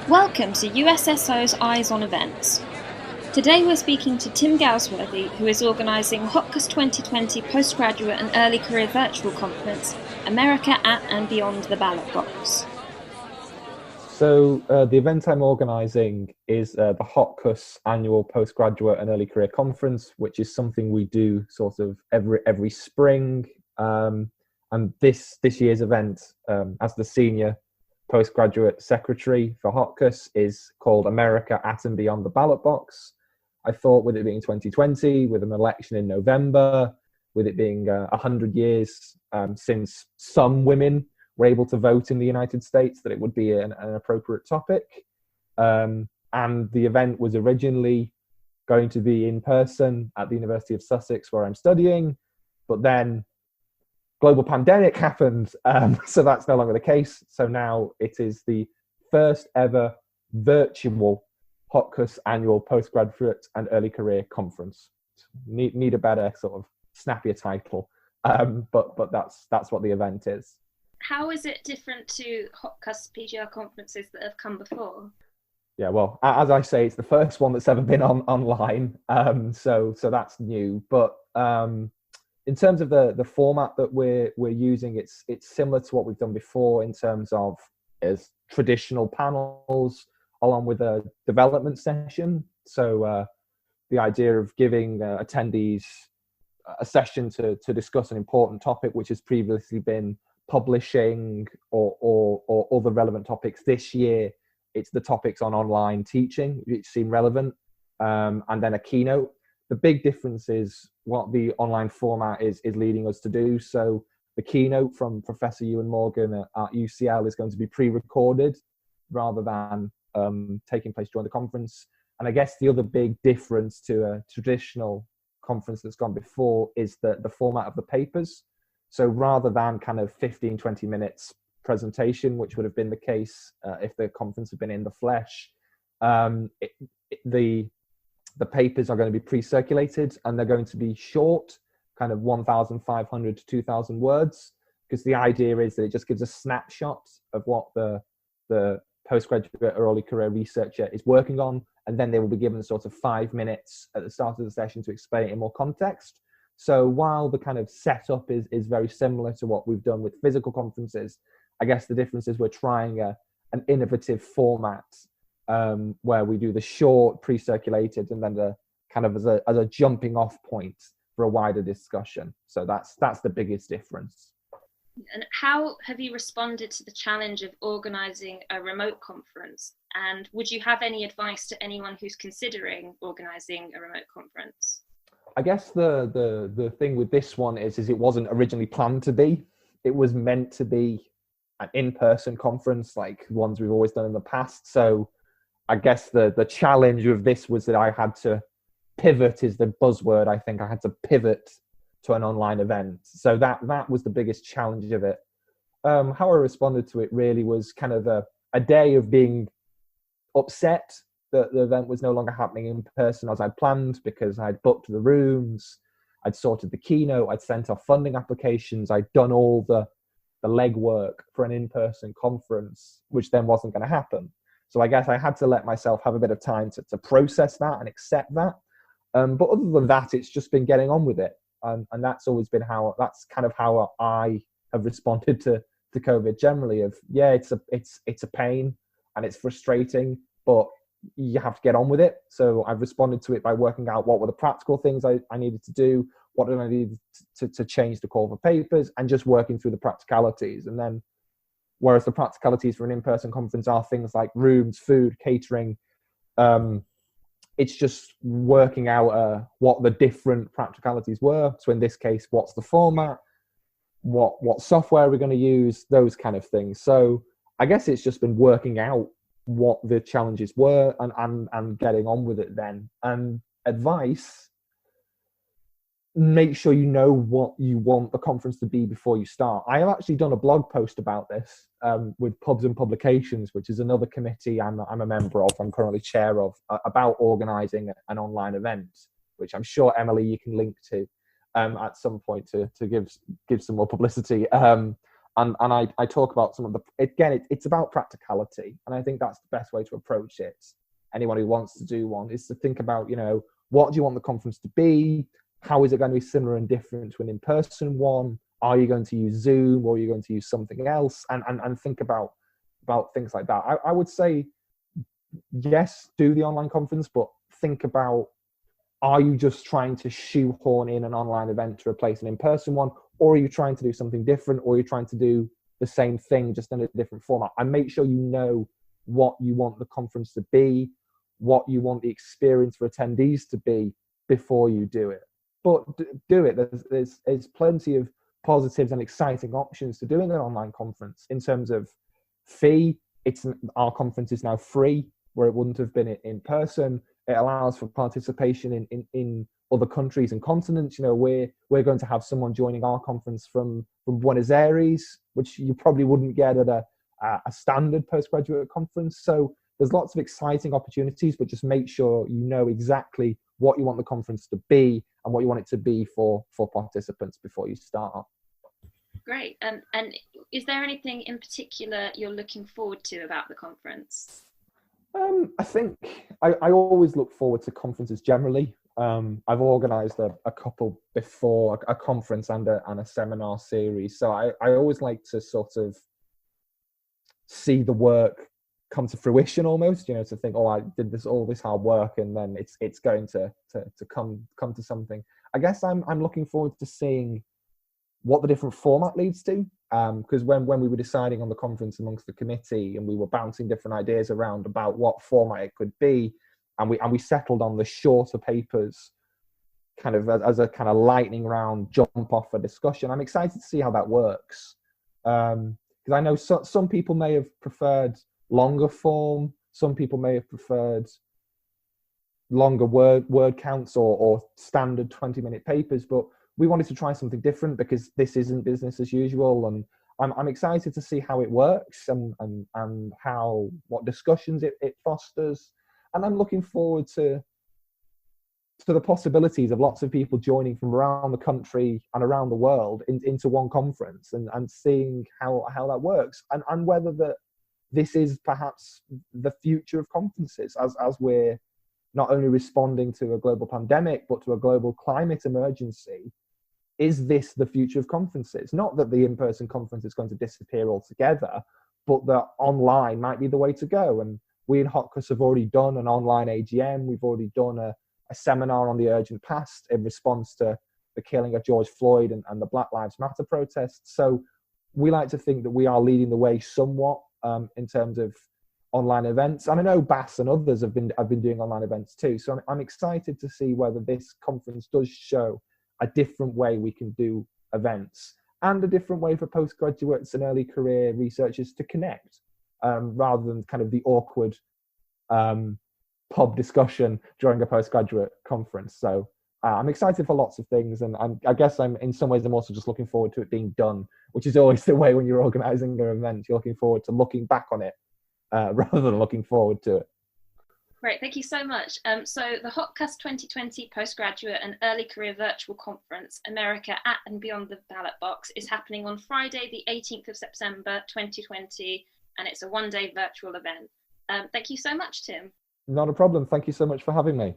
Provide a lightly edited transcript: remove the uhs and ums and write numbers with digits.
Welcome to USSO's Eyes on Events. Today we're speaking to Tim Galsworthy, who is organising HOTCUS 2020 Postgraduate and Early Career Virtual Conference, America at and Beyond the Ballot Box. So the event I'm organising is the HOTCUS Annual Postgraduate and Early Career Conference, which is something we do sort of every spring. And this year's event, as the Senior Postgraduate Secretary for HOTCUS, is called America at and Beyond the Ballot Box. I thought, with it being 2020, with an election in November, with it being 100 years since some women were able to vote in the United States, that it would be an appropriate topic. And the event was originally going to be in person at the University of Sussex, where I'm studying, but then global pandemic happened, so that's no longer the case. So now it is the first ever virtual HOTCUS Annual Postgraduate and Early Career Conference. Need a better sort of snappier title, but that's what the event is. How is it different to HOTCUS PGR conferences that have come before? Yeah, well, as I say, it's the first one that's ever been online, so that's new. But in terms of the format that we're using, it's similar to what we've done before in terms of as traditional panels along with a development session. So the idea of giving attendees a session to discuss an important topic which has previously been publishing or other relevant topics. This year, it's the topics on online teaching which seem relevant, and then a keynote. The big difference is what the online format is leading us to do. So the keynote from Professor Ewan Morgan at UCL is going to be pre-recorded rather than taking place during the conference. And I guess the other big difference to a traditional conference that's gone before is the format of the papers. So rather than kind of 15, 20 minutes presentation, which would have been the case if the conference had been in the flesh, the papers are going to be pre-circulated, and they're going to be short, kind of 1,500 to 2,000 words, because the idea is that it just gives a snapshot of what the postgraduate or early career researcher is working on, and then they will be given sort of 5 minutes at the start of the session to explain it in more context. So while the kind of setup is very similar to what we've done with physical conferences, I guess the difference is we're trying an innovative format where we do the short pre-circulated and then the kind of as a jumping off point for a wider discussion. So that's the biggest difference. And how have you responded to the challenge of organising a remote conference? And would you have any advice to anyone who's considering organising a remote conference? I guess the thing with this one is it wasn't originally planned to be. It was meant to be an in-person conference like ones we've always done in the past. So I guess the challenge with this was that I had to pivot, is the buzzword. I think I had to pivot to an online event. So that was the biggest challenge of it. How I responded to it really was kind of a day of being upset that the event was no longer happening in person as I'd planned, because I'd booked the rooms, I'd sorted the keynote, I'd sent off funding applications, I'd done all the legwork for an in-person conference, which then wasn't going to happen. So I guess I had to let myself have a bit of time to process that and accept that. But other than that, it's just been getting on with it. And that's always been that's kind of how I have responded to COVID generally. It's a pain and it's frustrating, but you have to get on with it. So I've responded to it by working out what were the practical things I needed to do, what did I need to change the call for papers, and just working through the practicalities. And then, whereas the practicalities for an in-person conference are things like rooms, food, catering, it's just working out what the different practicalities were. So in this case, what's the format, what software we're going to use, those kind of things. So I guess it's just been working out what the challenges were and getting on with it then. And advice: make sure you know what you want the conference to be before you start. I have actually done a blog post about this with Pubs and Publications, which is another committee I'm a member of, I'm currently chair of, about organising an online event, which I'm sure, Emily, you can link to at some point to give some more publicity. I talk about some of the, again, it's about practicality. And I think that's the best way to approach it. Anyone who wants to do one is to think about, what do you want the conference to be? How is it going to be similar and different to an in-person one? Are you going to use Zoom, or are you going to use something else? And think about things like that. I would say, yes, do the online conference, but think about, are you just trying to shoehorn in an online event to replace an in-person one? Or are you trying to do something different? Or are you trying to do the same thing, just in a different format? And make sure you know what you want the conference to be, what you want the experience for attendees to be before you do it. But do it. There's plenty of positives and exciting options to doing an online conference. In terms of fee, our conference is now free, where it wouldn't have been in person. It allows for participation in other countries and continents. We're going to have someone joining our conference from Buenos Aires, which you probably wouldn't get at a standard postgraduate conference. So there's lots of exciting opportunities, but just make sure you know exactly what you want the conference to be and what you want it to be for participants before you start. Great. And is there anything in particular you're looking forward to about the conference? I think I always look forward to conferences generally. I've organised a couple before, a conference and a seminar series. So I always like to sort of see the work come to fruition almost, to think, oh, I did all this hard work, and then it's going to come to something. I guess I'm looking forward to seeing what the different format leads to. Because when we were deciding on the conference amongst the committee, and we were bouncing different ideas around about what format it could be, and we settled on the shorter papers kind of as a kind of lightning round jump off a discussion. I'm excited to see how that works, because I know some people may have preferred longer form, some people may have preferred longer word counts or standard 20-minute papers, but we wanted to try something different because this isn't business as usual, and I'm excited to see how it works and what discussions it fosters, and I'm looking forward to the possibilities of lots of people joining from around the country and around the world into one conference, and seeing how that works, and whether this is perhaps the future of conferences as we're not only responding to a global pandemic but to a global climate emergency. Is this the future of conferences? Not that the in-person conference is going to disappear altogether, but that online might be the way to go. And we in HOTCUS have already done an online AGM. We've already done a seminar on the urgent past in response to the killing of George Floyd and the Black Lives Matter protests. So we like to think that we are leading the way somewhat in terms of online events. And I know Bass and others have been doing online events too. So I'm excited to see whether this conference does show a different way we can do events, and a different way for postgraduates and early career researchers to connect, rather than kind of the awkward pub discussion during a postgraduate conference. So I'm excited for lots of things, and I guess I'm also just looking forward to it being done, which is always the way when you're organising an event. You're looking forward to looking back on it rather than looking forward to it. Great, thank you so much. So the HOTCUS 2020 Postgraduate and Early Career Virtual Conference, America at and Beyond the Ballot Box, is happening on Friday, the 18th of September 2020, and it's a one-day virtual event. Thank you so much, Tim. Not a problem. Thank you so much for having me.